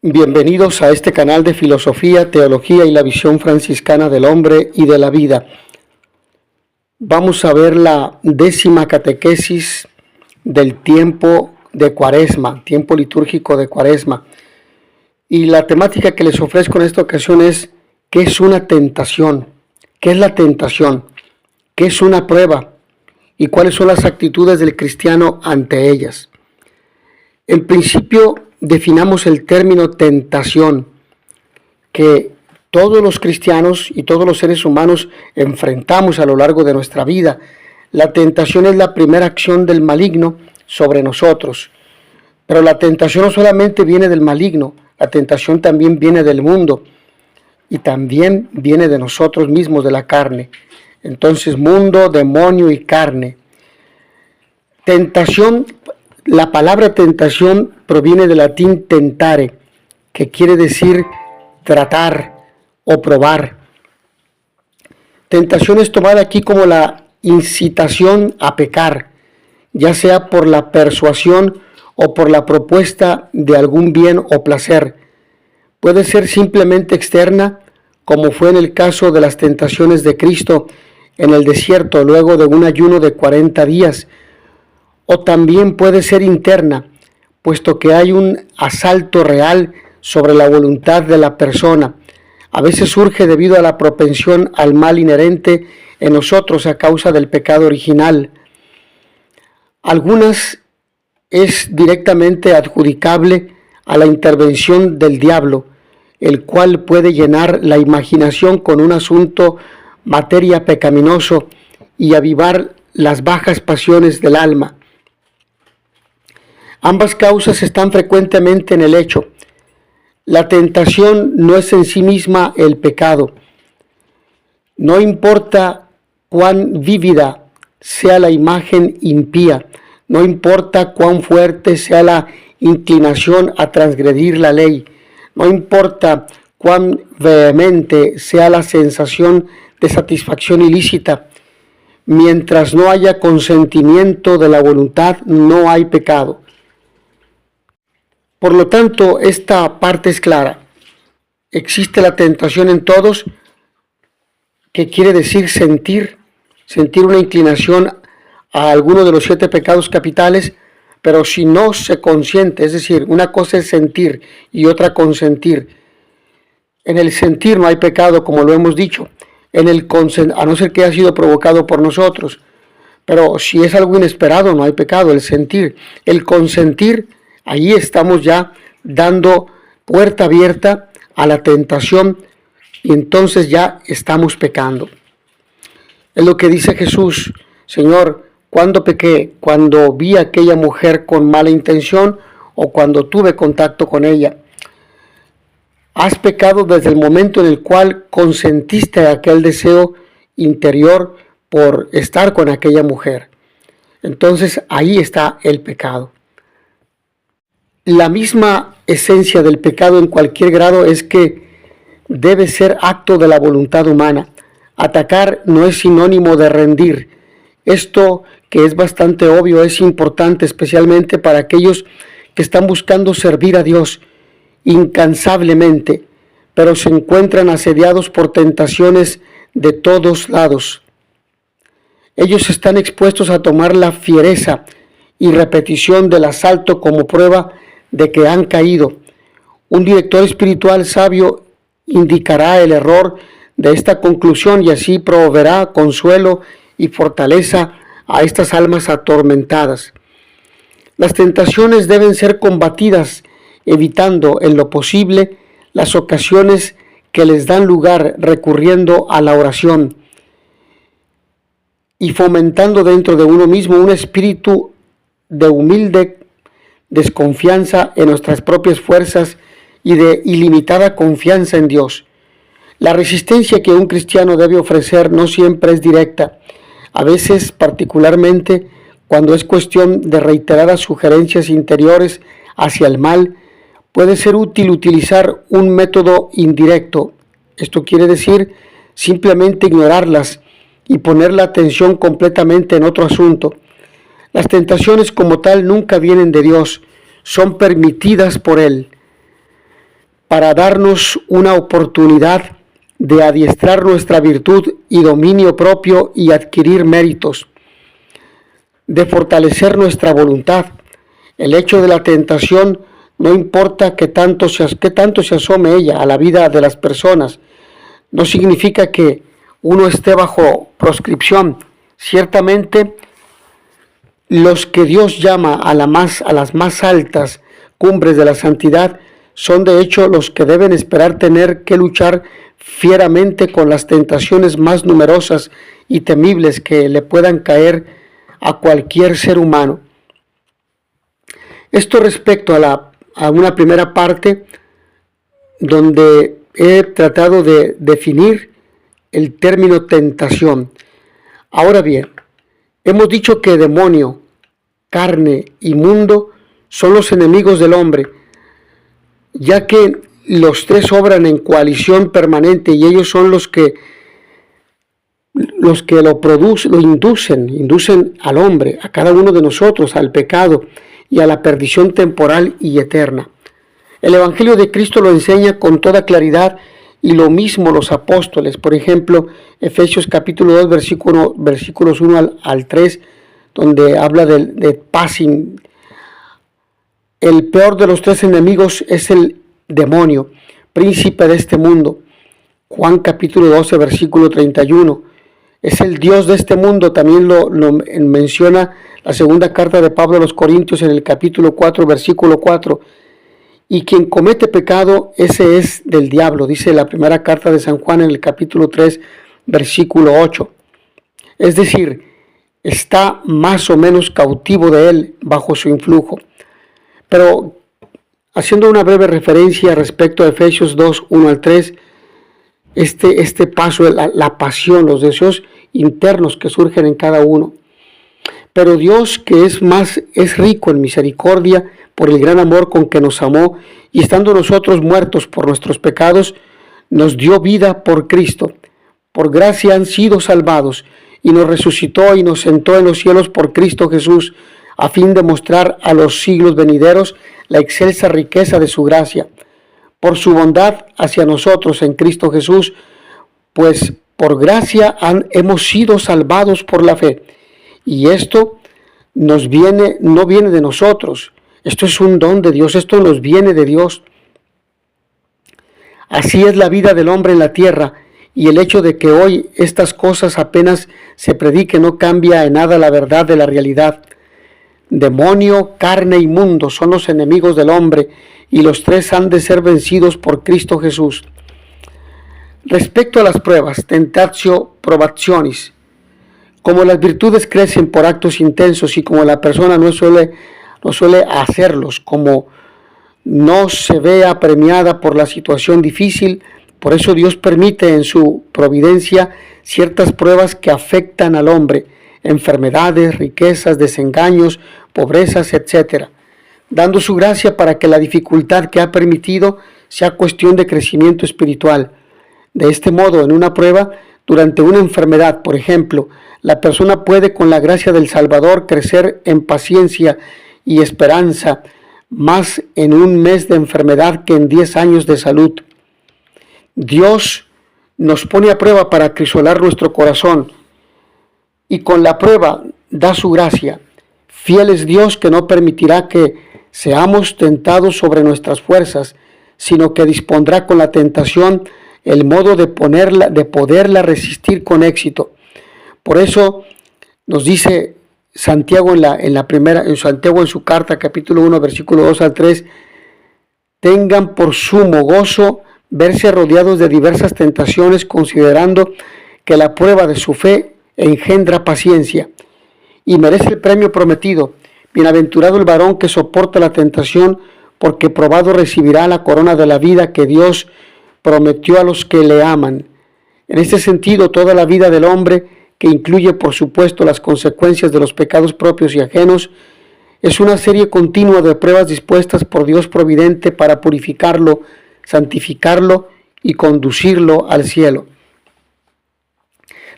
Bienvenidos a este canal de filosofía, teología y la visión franciscana del hombre y de la vida. Vamos a ver la 10ª catequesis del tiempo de Cuaresma, tiempo litúrgico de Cuaresma. Y la temática que les ofrezco en esta ocasión es: ¿qué es una tentación? ¿Qué es la tentación? ¿Qué es una prueba? ¿Y cuáles son las actitudes del cristiano ante ellas? En principio, definamos el término tentación, que todos los cristianos y todos los seres humanos enfrentamos a lo largo de nuestra vida. La tentación es la primera acción del maligno sobre nosotros. Pero la tentación no solamente viene del maligno, la tentación también viene del mundo y también viene de nosotros mismos, de la carne. Entonces, mundo, demonio y carne. Tentación. La palabra tentación proviene del latín tentare, que quiere decir tratar o probar. Tentación es tomada aquí como la incitación a pecar, ya sea por la persuasión o por la propuesta de algún bien o placer. Puede ser simplemente externa, como fue en el caso de las tentaciones de Cristo en el desierto luego de un ayuno de 40 días, o también puede ser interna, puesto que hay un asalto real sobre la voluntad de la persona. A veces surge debido a la propensión al mal inherente en nosotros a causa del pecado original. Algunas es directamente adjudicable a la intervención del diablo, el cual puede llenar la imaginación con un asunto materia pecaminoso y avivar las bajas pasiones del alma. Ambas causas están frecuentemente en el hecho. La tentación no es en sí misma el pecado. No importa cuán vívida sea la imagen impía, no importa cuán fuerte sea la inclinación a transgredir la ley, no importa cuán vehemente sea la sensación de satisfacción ilícita, mientras no haya consentimiento de la voluntad, no hay pecado. Por lo tanto, esta parte es clara. Existe la tentación en todos, que quiere decir sentir una inclinación a alguno de los 7 pecados capitales, pero si no se consiente, es decir, una cosa es sentir y otra consentir. En el sentir no hay pecado, como lo hemos dicho, a no ser que haya sido provocado por nosotros. Pero si es algo inesperado, no hay pecado, el sentir. El consentir, ahí estamos ya dando puerta abierta a la tentación y entonces ya estamos pecando. Es lo que dice Jesús: Señor, ¿cuándo pequé? ¿Cuando vi a aquella mujer con mala intención o cuando tuve contacto con ella? Has pecado desde el momento en el cual consentiste aquel deseo interior por estar con aquella mujer. Entonces ahí está el pecado. La misma esencia del pecado en cualquier grado es que debe ser acto de la voluntad humana. Atacar no es sinónimo de rendir. Esto, que es bastante obvio, es importante especialmente para aquellos que están buscando servir a Dios incansablemente, pero se encuentran asediados por tentaciones de todos lados. Ellos están expuestos a tomar la fiereza y repetición del asalto como prueba de que han caído. Un director espiritual sabio indicará el error de esta conclusión y así proveerá consuelo y fortaleza a estas almas atormentadas. Las tentaciones deben ser combatidas, evitando en lo posible las ocasiones que les dan lugar, recurriendo a la oración y fomentando dentro de uno mismo un espíritu de humilde desconfianza en nuestras propias fuerzas y de ilimitada confianza en Dios. La resistencia que un cristiano debe ofrecer no siempre es directa. A veces, particularmente cuando es cuestión de reiteradas sugerencias interiores hacia el mal, puede ser útil utilizar un método indirecto. Esto quiere decir simplemente ignorarlas y poner la atención completamente en otro asunto. Las tentaciones como tal nunca vienen de Dios, son permitidas por Él. para darnos una oportunidad de adiestrar nuestra virtud y dominio propio y adquirir méritos, de fortalecer nuestra voluntad. El hecho de la tentación no importa qué tanto se asome ella a la vida de las personas, no significa que uno esté bajo proscripción. Ciertamente, los que Dios llama a las más altas cumbres de la santidad son de hecho los que deben esperar tener que luchar fieramente con las tentaciones más numerosas y temibles que le puedan caer a cualquier ser humano. Esto respecto a una primera parte donde he tratado de definir el término tentación. Ahora bien, hemos dicho que demonio, carne y mundo son los enemigos del hombre, ya que los tres obran en coalición permanente y ellos son los que lo inducen al hombre, a cada uno de nosotros, al pecado y a la perdición temporal y eterna. El Evangelio de Cristo lo enseña con toda claridad y lo mismo los apóstoles. Por ejemplo, Efesios capítulo 2, versículos 1 al 3, donde habla de passing. El peor de los tres enemigos es el demonio, príncipe de este mundo. Juan capítulo 12, versículo 31. Es el Dios de este mundo, también lo menciona la segunda carta de Pablo a los Corintios en el capítulo 4, versículo 4. Y quien comete pecado, ese es del diablo, dice la primera carta de San Juan en el capítulo 3, versículo 8. Es decir, está más o menos cautivo de él, bajo su influjo. Pero haciendo una breve referencia respecto a Efesios 2, 1 al 3, este paso, la pasión, los deseos internos que surgen en cada uno. Pero Dios, que es rico en misericordia por el gran amor con que nos amó, y estando nosotros muertos por nuestros pecados, nos dio vida por Cristo. Por gracia han sido salvados, y nos resucitó y nos sentó en los cielos por Cristo Jesús, a fin de mostrar a los siglos venideros la excelsa riqueza de su gracia, por su bondad hacia nosotros en Cristo Jesús, pues por gracia hemos sido salvados por la fe. Y esto no viene de nosotros, esto es un don de Dios, esto nos viene de Dios. Así es la vida del hombre en la tierra, y el hecho de que hoy estas cosas apenas se prediquen no cambia en nada la verdad de la realidad. Demonio, carne y mundo son los enemigos del hombre, y los tres han de ser vencidos por Cristo Jesús. Respecto a las pruebas, tentatio probationis, como las virtudes crecen por actos intensos y como la persona no suele hacerlos, como no se ve apremiada por la situación difícil, por eso Dios permite en su providencia ciertas pruebas que afectan al hombre, enfermedades, riquezas, desengaños, pobrezas, etc., dando su gracia para que la dificultad que ha permitido sea cuestión de crecimiento espiritual. De este modo, en una prueba, durante una enfermedad, por ejemplo, la persona puede, con la gracia del Salvador, crecer en paciencia y esperanza, más en un mes de enfermedad que en 10 años de salud. Dios nos pone a prueba para acrisolar nuestro corazón, y con la prueba da su gracia. Fiel es Dios, que no permitirá que seamos tentados sobre nuestras fuerzas, sino que dispondrá con la tentación el modo de poderla resistir con éxito. Por eso nos dice Santiago en su carta, capítulo 1, versículo 2 al 3, tengan por sumo gozo verse rodeados de diversas tentaciones, considerando que la prueba de su fe engendra paciencia y merece el premio prometido. Bienaventurado el varón que soporta la tentación, porque probado recibirá la corona de la vida que Dios prometió a los que le aman. En este sentido, toda la vida del hombre, que incluye por supuesto las consecuencias de los pecados propios y ajenos, es una serie continua de pruebas dispuestas por Dios providente para purificarlo, santificarlo y conducirlo al cielo.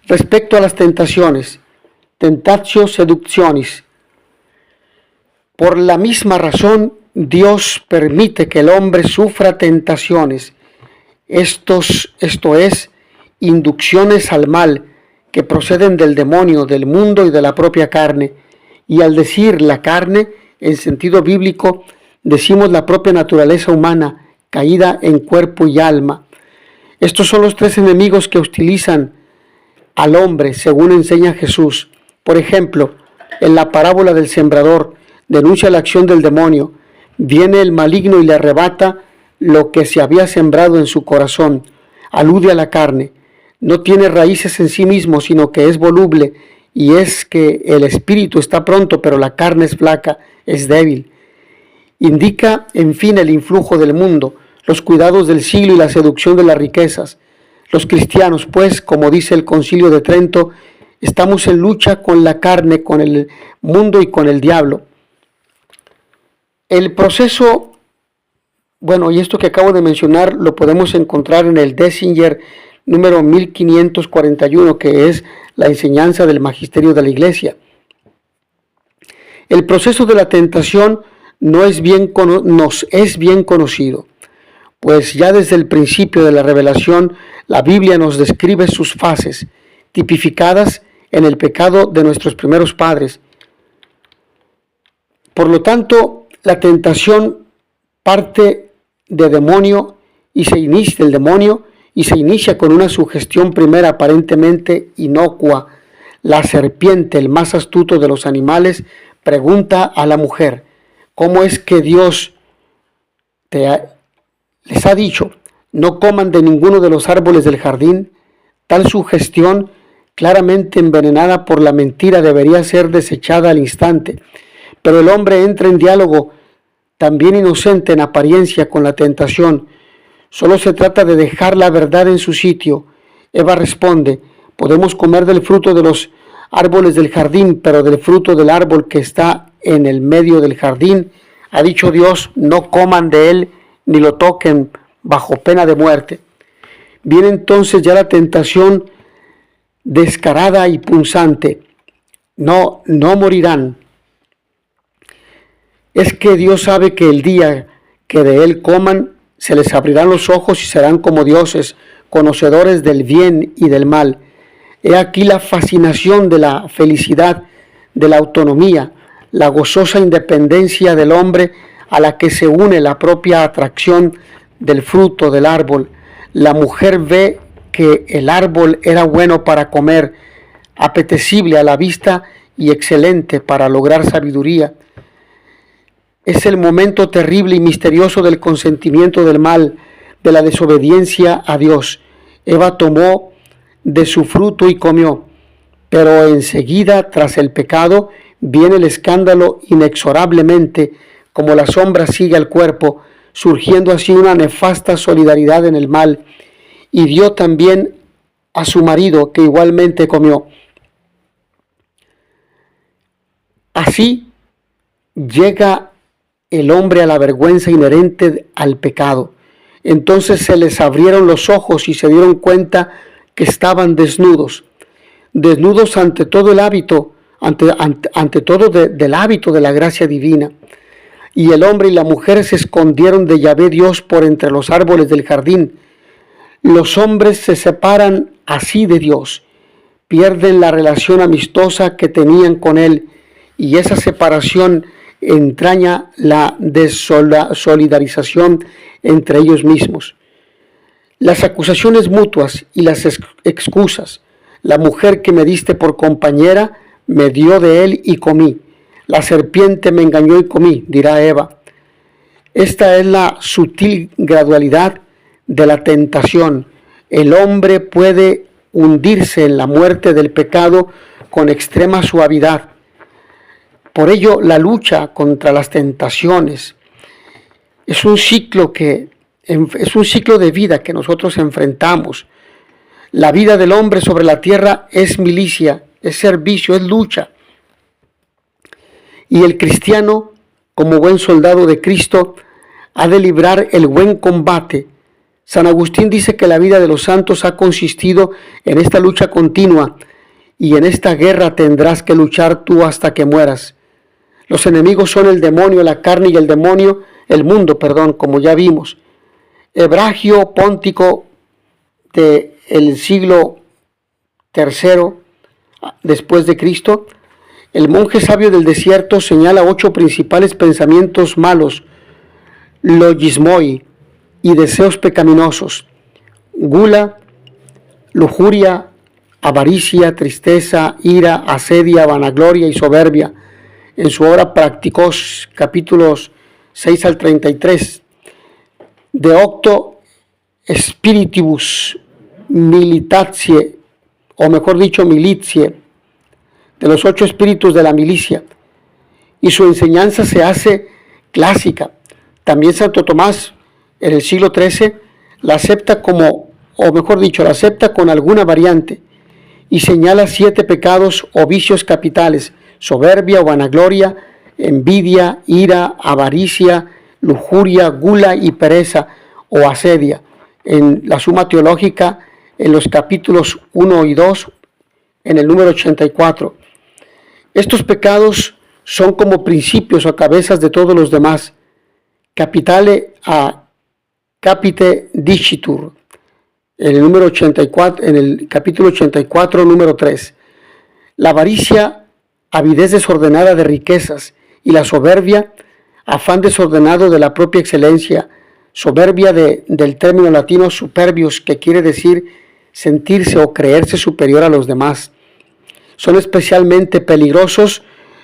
Respecto a las tentaciones, tentatio seductionis, Por la misma razón, Dios permite que el hombre sufra tentaciones, esto es, inducciones al mal que proceden del demonio, del mundo y de la propia carne. Y al decir la carne, en sentido bíblico, decimos la propia naturaleza humana, caída en cuerpo y alma. Estos son los tres enemigos que utilizan al hombre, según enseña Jesús. Por ejemplo, en la parábola del sembrador, denuncia la acción del demonio. Viene el maligno y le arrebata lo que se había sembrado en su corazón. Alude a la carne. No tiene raíces en sí mismo, sino que es voluble, y es que el espíritu está pronto, pero la carne es flaca, es débil. Indica, en fin, el influjo del mundo, los cuidados del siglo y la seducción de las riquezas. Los cristianos, pues, como dice el Concilio de Trento, estamos en lucha con la carne, con el mundo y con el diablo. El proceso, y esto que acabo de mencionar lo podemos encontrar en el Dessinger número 1541, que es la enseñanza del magisterio de la Iglesia. El proceso de la tentación nos es bien conocido, pues ya desde el principio de la revelación la Biblia nos describe sus fases, tipificadas en el pecado de nuestros primeros padres. Por lo tanto, la tentación parte del demonio y se inicia con una sugestión primera aparentemente inocua. La serpiente, el más astuto de los animales, pregunta a la mujer: ¿cómo es que Dios les ha dicho, no coman de ninguno de los árboles del jardín? Tal sugestión, claramente envenenada por la mentira, debería ser desechada al instante. Pero el hombre entra en diálogo, también inocente en apariencia, con la tentación. Solo se trata de dejar la verdad en su sitio. Eva responde: podemos comer del fruto de los árboles del jardín, pero del fruto del árbol que está en el medio del jardín, ha dicho Dios, no coman de él ni lo toquen, bajo pena de muerte. Viene entonces ya la tentación descarada y punzante. No morirán. Es que Dios sabe que el día que de él coman, se les abrirán los ojos y serán como dioses, conocedores del bien y del mal. He aquí la fascinación de la felicidad, de la autonomía, la gozosa independencia del hombre, a la que se une la propia atracción del fruto del árbol. La mujer ve que el árbol era bueno para comer, apetecible a la vista y excelente para lograr sabiduría. Es el momento terrible y misterioso del consentimiento del mal, de la desobediencia a Dios. Eva tomó de su fruto y comió, pero enseguida, tras el pecado, viene el escándalo inexorablemente, como la sombra sigue al cuerpo, surgiendo así una nefasta solidaridad en el mal, y dio también a su marido, que igualmente comió. Así llega el hombre a la vergüenza inherente al pecado. Entonces se les abrieron los ojos y se dieron cuenta que estaban desnudos ante todo el hábito, ante todo del hábito de la gracia divina. Y el hombre y la mujer se escondieron de Yahvé Dios por entre los árboles del jardín. Los hombres se separan así de Dios, pierden la relación amistosa que tenían con Él, y esa separación entraña la desolidarización entre ellos mismos. Las acusaciones mutuas y las excusas. La mujer que me diste por compañera me dio de él y comí. La serpiente me engañó y comí, dirá Eva. Esta es la sutil gradualidad de la tentación. El hombre puede hundirse en la muerte del pecado con extrema suavidad. Por ello, la lucha contra las tentaciones es un ciclo de vida que nosotros enfrentamos. La vida del hombre sobre la tierra es milicia, es servicio, es lucha. Y el cristiano, como buen soldado de Cristo, ha de librar el buen combate. San Agustín dice que la vida de los santos ha consistido en esta lucha continua, y en esta guerra tendrás que luchar tú hasta que mueras. Los enemigos son el demonio, la carne y el demonio, el mundo, perdón, como ya vimos. Ebragio Póntico del siglo III después de Cristo, el monje sabio del desierto, señala 8 principales pensamientos malos, logismoi, y deseos pecaminosos: gula, lujuria, avaricia, tristeza, ira, asedia, vanagloria y soberbia, en su obra Practicos, capítulos 6 al 33. De octo spiritibus militatiae, o mejor dicho, militiae, de los 8 espíritus de la milicia, y su enseñanza se hace clásica. También Santo Tomás, en el siglo XIII, la acepta como, o mejor dicho, la acepta con alguna variante, y señala 7 pecados o vicios capitales: soberbia o vanagloria, envidia, ira, avaricia, lujuria, gula y pereza o asedia, en la Suma Teológica, en los capítulos 1 y 2, en el número 84. Estos pecados son como principios o cabezas de todos los demás. Capitale a capite dicitur, en el número 84, en el capítulo 84, número 3. La avaricia, avidez desordenada de riquezas, y la soberbia, afán desordenado de la propia excelencia. Soberbia del término latino superbius, que quiere decir sentirse o creerse superior a los demás. Son especialmente peligrosos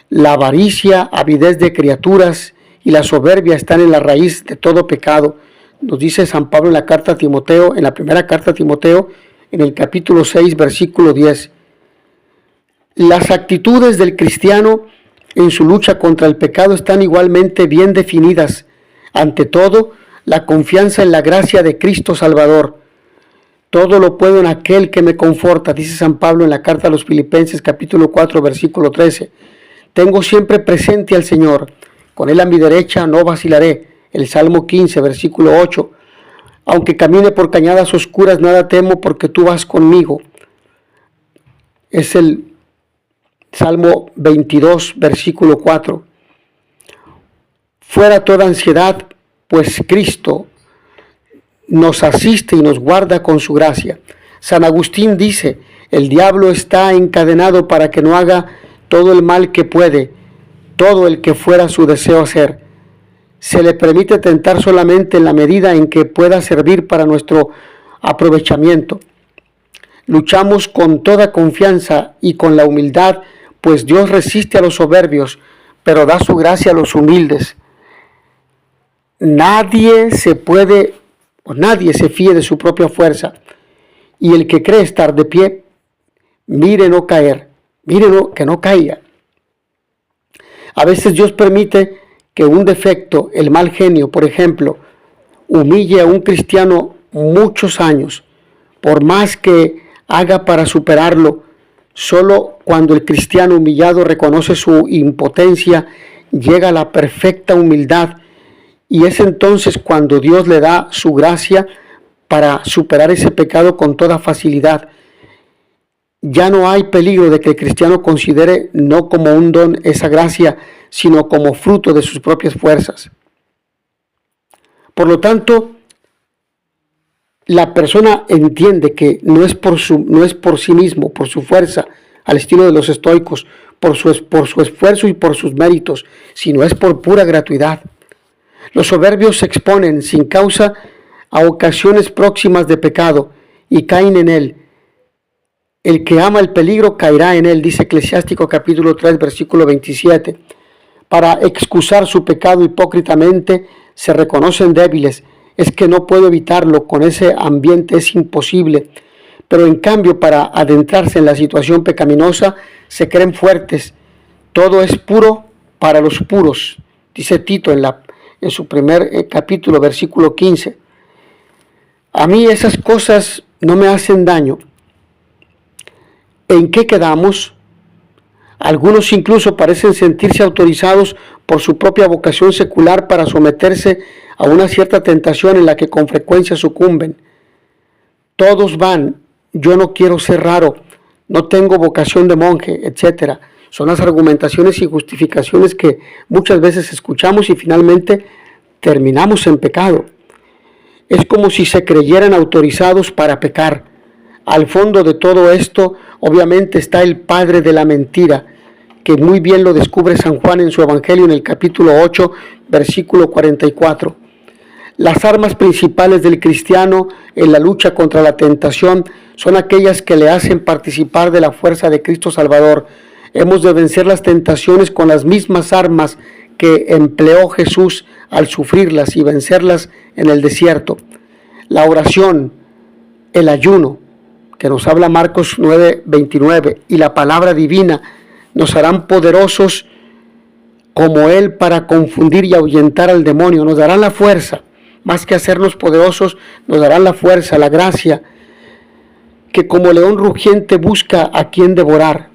la avaricia, avidez de criaturas y la soberbia están en la raíz de todo pecado. Nos dice San Pablo en la carta a Timoteo, en la primera carta a Timoteo, en el capítulo 6, versículo 10. Las actitudes del cristiano en su lucha contra el pecado están igualmente bien definidas. Ante todo, la confianza en la gracia de Cristo Salvador. Todo lo puedo en aquel que me conforta, dice San Pablo en la carta a los Filipenses, capítulo 4, versículo 13. Tengo siempre presente al Señor, con Él a mi derecha no vacilaré. El Salmo 15, versículo 8. Aunque camine por cañadas oscuras, nada temo porque tú vas conmigo. Es el Salmo 22, versículo 4. Fuera toda ansiedad, pues Cristo nos asiste y nos guarda con su gracia. San Agustín dice: el diablo está encadenado para que no haga todo el mal que puede, todo el que fuera su deseo hacer. Se le permite tentar solamente en la medida en que pueda servir para nuestro aprovechamiento. Luchamos con toda confianza y con la humildad, pues Dios resiste a los soberbios, pero da su gracia a los humildes. Nadie se fíe de su propia fuerza, y el que cree estar de pie, mire no caer, que no caiga. A veces Dios permite que un defecto, el mal genio, por ejemplo, humille a un cristiano muchos años, por más que haga para superarlo. Solo cuando el cristiano humillado reconoce su impotencia, llega a la perfecta humildad, y es entonces cuando Dios le da su gracia para superar ese pecado con toda facilidad. Ya no hay peligro de que el cristiano considere no como un don esa gracia, sino como fruto de sus propias fuerzas. Por lo tanto, la persona entiende que no es por sí mismo, por su fuerza, al estilo de los estoicos, por su esfuerzo y por sus méritos, sino es por pura gratuidad. Los soberbios se exponen sin causa a ocasiones próximas de pecado y caen en él. El que ama el peligro caerá en él, dice Eclesiástico capítulo 3, versículo 27. Para excusar su pecado hipócritamente se reconocen débiles. Es que no puedo evitarlo, con ese ambiente es imposible. Pero en cambio, para adentrarse en la situación pecaminosa, se creen fuertes. Todo es puro para los puros, dice Tito en su primer capítulo, versículo 15. A mí esas cosas no me hacen daño. ¿En qué quedamos? Algunos incluso parecen sentirse autorizados por su propia vocación secular para someterse a una cierta tentación en la que con frecuencia sucumben. Todos van, yo no quiero ser raro, no tengo vocación de monje, etc. Son las argumentaciones y justificaciones que muchas veces escuchamos y finalmente terminamos en pecado. Es como si se creyeran autorizados para pecar. Al fondo de todo esto, obviamente, está el padre de la mentira, que muy bien lo descubre San Juan en su Evangelio en el capítulo 8, versículo 44. Las armas principales del cristiano en la lucha contra la tentación son aquellas que le hacen participar de la fuerza de Cristo Salvador. Hemos de vencer las tentaciones con las mismas armas que empleó Jesús al sufrirlas y vencerlas en el desierto. La oración, el ayuno, que nos habla Marcos 9:29, y la palabra divina nos harán poderosos como Él para confundir y ahuyentar al demonio. Nos darán la fuerza, más que hacernos poderosos, nos darán la fuerza, la gracia, que como león rugiente busca a quien devorar.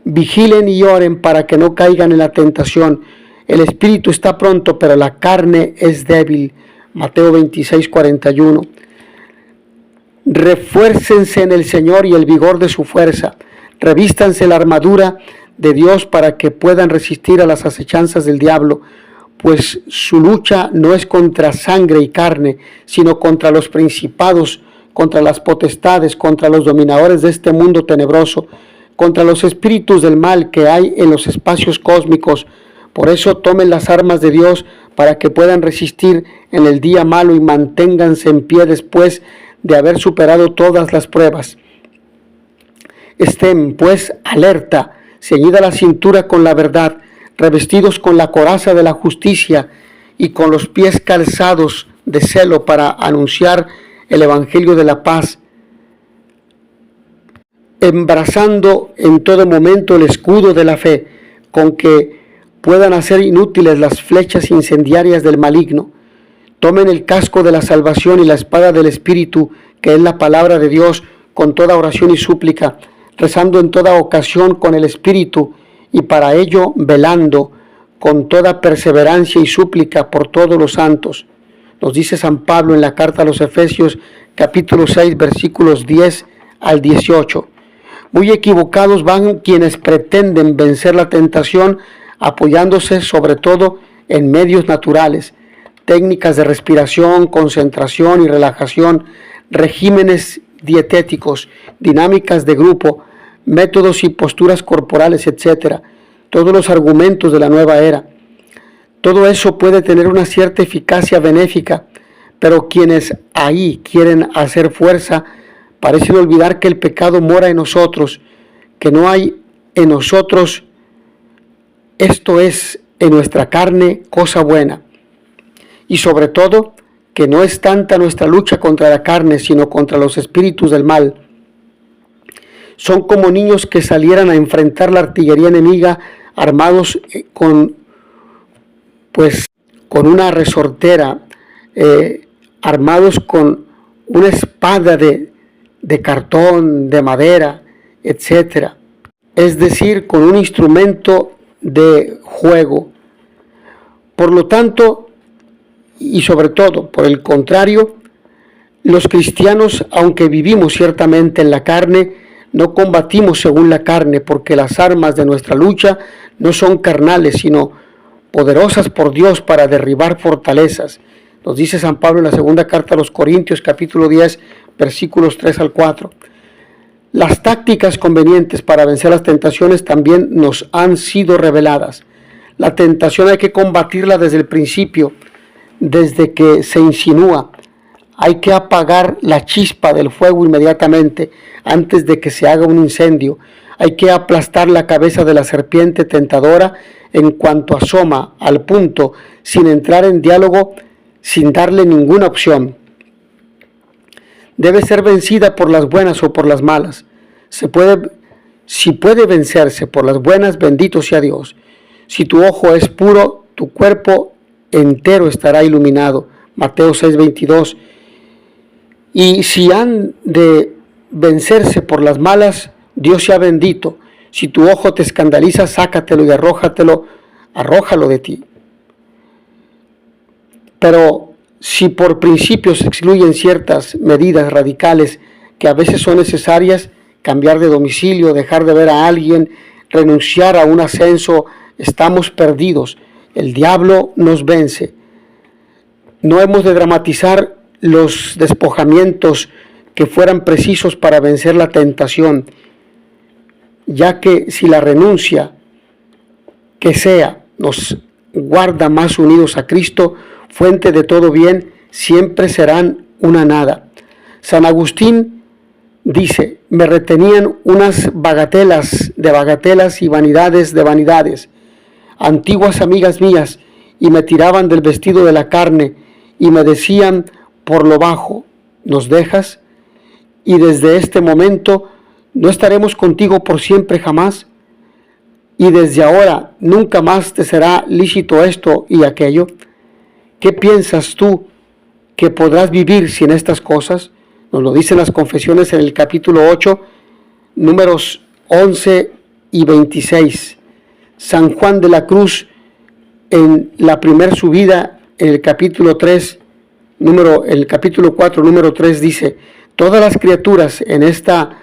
Vigilen y oren para que no caigan en la tentación. El espíritu está pronto, pero la carne es débil. Mateo 26:41. Refuércense en el Señor y el vigor de su fuerza. Revístanse la armadura de Dios para que puedan resistir a las acechanzas del diablo, pues su lucha no es contra sangre y carne, sino contra los principados, contra las potestades, contra los dominadores de este mundo tenebroso, contra los espíritus del mal que hay en los espacios cósmicos. Por eso tomen las armas de Dios para que puedan resistir en el día malo y manténganse en pie después de haber superado todas las pruebas. Estén, pues, alerta, ceñida la cintura con la verdad, revestidos con la coraza de la justicia y con los pies calzados de celo para anunciar el evangelio de la paz, embrazando en todo momento el escudo de la fe, con que puedan hacer inútiles las flechas incendiarias del maligno. Tomen el casco de la salvación y la espada del Espíritu, que es la palabra de Dios, con toda oración y súplica, rezando en toda ocasión con el Espíritu, y para ello velando con toda perseverancia y súplica por todos los santos. Nos dice San Pablo en la carta a los Efesios, capítulo 6, versículos 10 al 18. Muy equivocados van quienes pretenden vencer la tentación apoyándose sobre todo en medios naturales, técnicas de respiración, concentración y relajación, regímenes dietéticos, dinámicas de grupo, métodos y posturas corporales, etc. Todos los argumentos de la nueva era. Todo eso puede tener una cierta eficacia benéfica, pero quienes ahí quieren hacer fuerza parecen olvidar que el pecado mora en nosotros, que no hay en nosotros, esto es, en nuestra carne, cosa buena. Y sobre todo, que no es tanta nuestra lucha contra la carne, sino contra los espíritus del mal. Son como niños que salieran a enfrentar la artillería enemiga armados con una resortera, armados con una espada de cartón, de madera, etc. Es decir, con un instrumento de juego. Por lo tanto, y sobre todo, por el contrario, los cristianos, aunque vivimos ciertamente en la carne, no combatimos según la carne, porque las armas de nuestra lucha no son carnales, sino poderosas por Dios para derribar fortalezas. Nos dice San Pablo en la segunda carta a los Corintios, capítulo 10, versículos 3 al 4. Las tácticas convenientes para vencer las tentaciones también nos han sido reveladas. La tentación hay que combatirla desde el principio, desde que se insinúa. Hay que apagar la chispa del fuego inmediatamente, antes de que se haga un incendio. Hay que aplastar la cabeza de la serpiente tentadora en cuanto asoma, al punto, sin entrar en diálogo, sin darle ninguna opción. Debe ser vencida por las buenas o por las malas. Si puede vencerse por las buenas, bendito sea Dios. Si tu ojo es puro, tu cuerpo entero estará iluminado. Mateo 6:22. Y si han de vencerse por las malas, Dios sea bendito. Si tu ojo te escandaliza, sácatelo y arrójalo de ti. Pero si por principio se excluyen ciertas medidas radicales que a veces son necesarias, cambiar de domicilio, dejar de ver a alguien, renunciar a un ascenso, estamos perdidos. El diablo nos vence. No hemos de dramatizar los despojamientos que fueran precisos para vencer la tentación, ya que si la renuncia que sea nos guarda más unidos a Cristo, fuente de todo bien, siempre serán una nada. San Agustín dice: me retenían unas bagatelas de bagatelas y vanidades de vanidades, antiguas amigas mías, y me tiraban del vestido de la carne y me decían por lo bajo: ¿nos dejas? Y desde este momento no estaremos contigo por siempre jamás, y desde ahora nunca más te será lícito esto y aquello. ¿Qué piensas tú que podrás vivir sin estas cosas? Nos lo dicen las confesiones en el capítulo 8, números 11 y 26. San Juan de la Cruz, en la primer subida, en el capítulo 3, el capítulo 4, número 3, dice: todas las criaturas en esta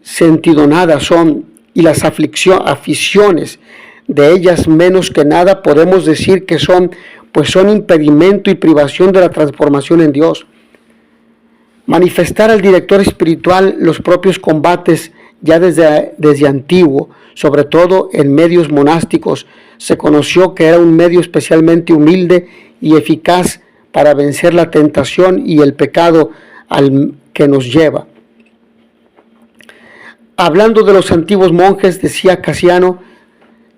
sentidonada son, y las aficiones de ellas menos que nada podemos decir que son, pues son impedimento y privación de la transformación en Dios. Manifestar al director espiritual los propios combates ya desde antiguo, sobre todo en medios monásticos, se conoció que era un medio especialmente humilde y eficaz para vencer la tentación y el pecado al que nos lleva. Hablando de los antiguos monjes, decía Casiano,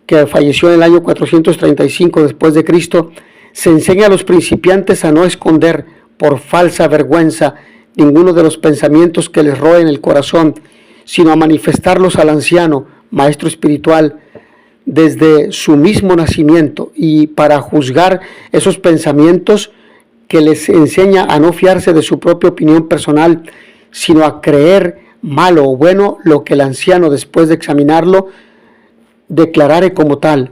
que falleció en el año 435 después de Cristo, se enseña a los principiantes a no esconder por falsa vergüenza ninguno de los pensamientos que les roen el corazón, sino a manifestarlos al anciano, maestro espiritual, desde su mismo nacimiento, y para juzgar esos pensamientos, que les enseña a no fiarse de su propia opinión personal, sino a creer malo o bueno lo que el anciano, después de examinarlo, declarare como tal.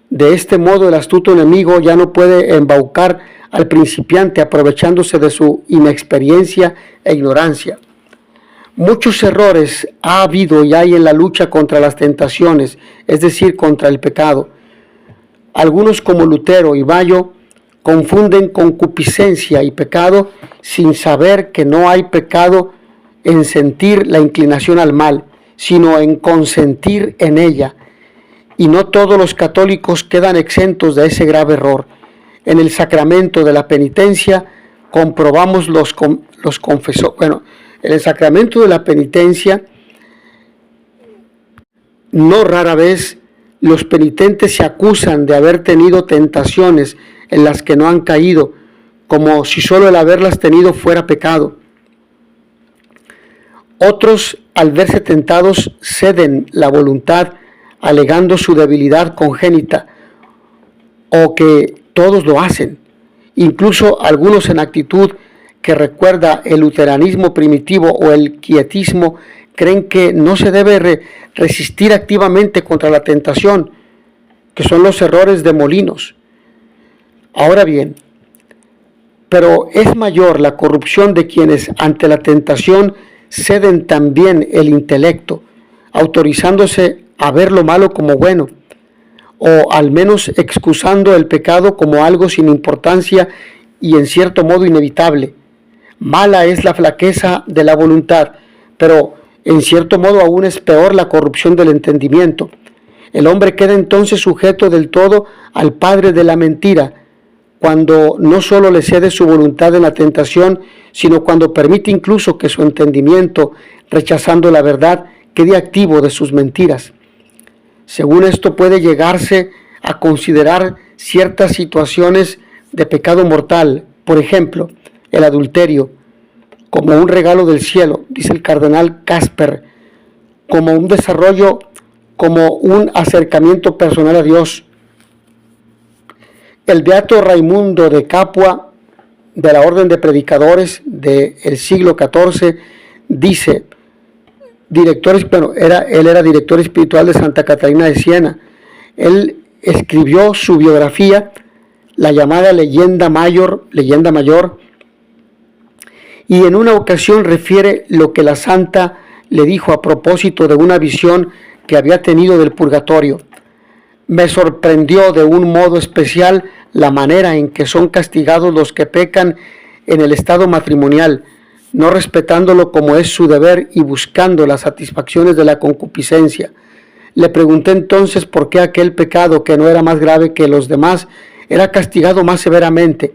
De este modo el astuto enemigo ya no puede embaucar al principiante, aprovechándose de su inexperiencia e ignorancia. Muchos errores ha habido y hay en la lucha contra las tentaciones, es decir, contra el pecado. Algunos, como Lutero y Bayo, confunden concupiscencia y pecado sin saber que no hay pecado en sentir la inclinación al mal, sino en consentir en ella. Y no todos los católicos quedan exentos de ese grave error. En el sacramento de la penitencia comprobamos en el sacramento de la penitencia, no rara vez los penitentes se acusan de haber tenido tentaciones en las que no han caído, como si solo el haberlas tenido fuera pecado. Otros, al verse tentados, ceden la voluntad, alegando su debilidad congénita, o que todos lo hacen. Incluso algunos, en actitud que recuerda el luteranismo primitivo o el quietismo, creen que no se debe resistir activamente contra la tentación, que son los errores de Molinos. Ahora bien, pero es mayor la corrupción de quienes ante la tentación ceden también el intelecto, autorizándose a ver lo malo como bueno, o al menos excusando el pecado como algo sin importancia y en cierto modo inevitable. Mala es la flaqueza de la voluntad, pero en cierto modo aún es peor la corrupción del entendimiento. El hombre queda entonces sujeto del todo al padre de la mentira, cuando no solo le cede su voluntad en la tentación, sino cuando permite incluso que su entendimiento, rechazando la verdad, quede activo de sus mentiras. Según esto puede llegarse a considerar ciertas situaciones de pecado mortal, por ejemplo, el adulterio, como un regalo del cielo, dice el cardenal Casper, como un desarrollo, como un acercamiento personal a Dios. El beato Raimundo de Capua, de la Orden de Predicadores del siglo XIV, dice, él era director espiritual de Santa Catalina de Siena. Él escribió su biografía, la llamada Leyenda Mayor, y en una ocasión refiere lo que la santa le dijo a propósito de una visión que había tenido del purgatorio. Me sorprendió de un modo especial la manera en que son castigados los que pecan en el estado matrimonial, no respetándolo como es su deber y buscando las satisfacciones de la concupiscencia. Le pregunté entonces por qué aquel pecado, que no era más grave que los demás, era castigado más severamente.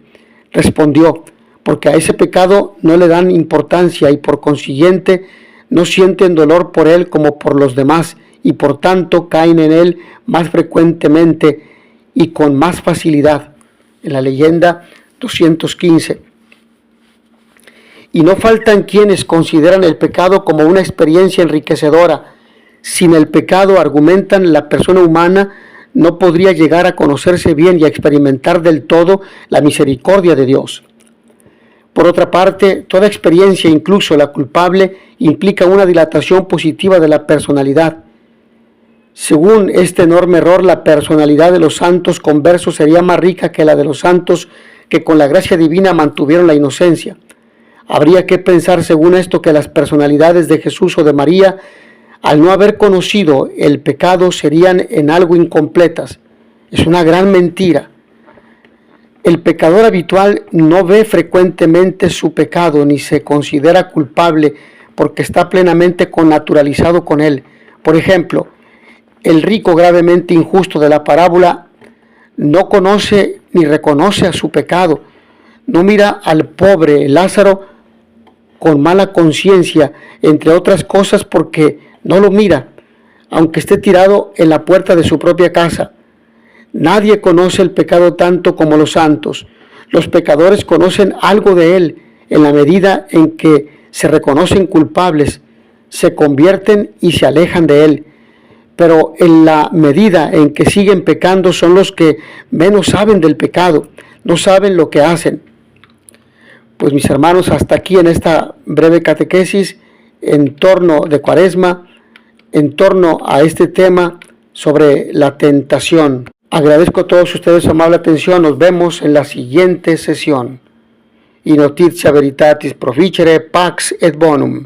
Respondió: porque a ese pecado no le dan importancia y por consiguiente no sienten dolor por él como por los demás, y por tanto caen en él más frecuentemente y con más facilidad. En la leyenda 215. Y no faltan quienes consideran el pecado como una experiencia enriquecedora. Sin el pecado, argumentan, la persona humana no podría llegar a conocerse bien y a experimentar del todo la misericordia de Dios. Por otra parte, toda experiencia, incluso la culpable, implica una dilatación positiva de la personalidad. Según este enorme error, la personalidad de los santos conversos sería más rica que la de los santos que con la gracia divina mantuvieron la inocencia. Habría que pensar, según esto, que las personalidades de Jesús o de María, al no haber conocido el pecado, serían en algo incompletas. Es una gran mentira. El pecador habitual no ve frecuentemente su pecado ni se considera culpable porque está plenamente connaturalizado con él. Por ejemplo, el rico gravemente injusto de la parábola no conoce ni reconoce a su pecado. No mira al pobre Lázaro con mala conciencia, entre otras cosas porque no lo mira, aunque esté tirado en la puerta de su propia casa. Nadie conoce el pecado tanto como los santos. Los pecadores conocen algo de él en la medida en que se reconocen culpables, se convierten y se alejan de él. Pero en la medida en que siguen pecando son los que menos saben del pecado, no saben lo que hacen. Pues mis hermanos, hasta aquí en esta breve catequesis en torno de Cuaresma, en torno a este tema sobre la tentación. Agradezco a todos ustedes su amable atención. Nos vemos en la siguiente sesión. Y notitia veritatis proficere pax et bonum.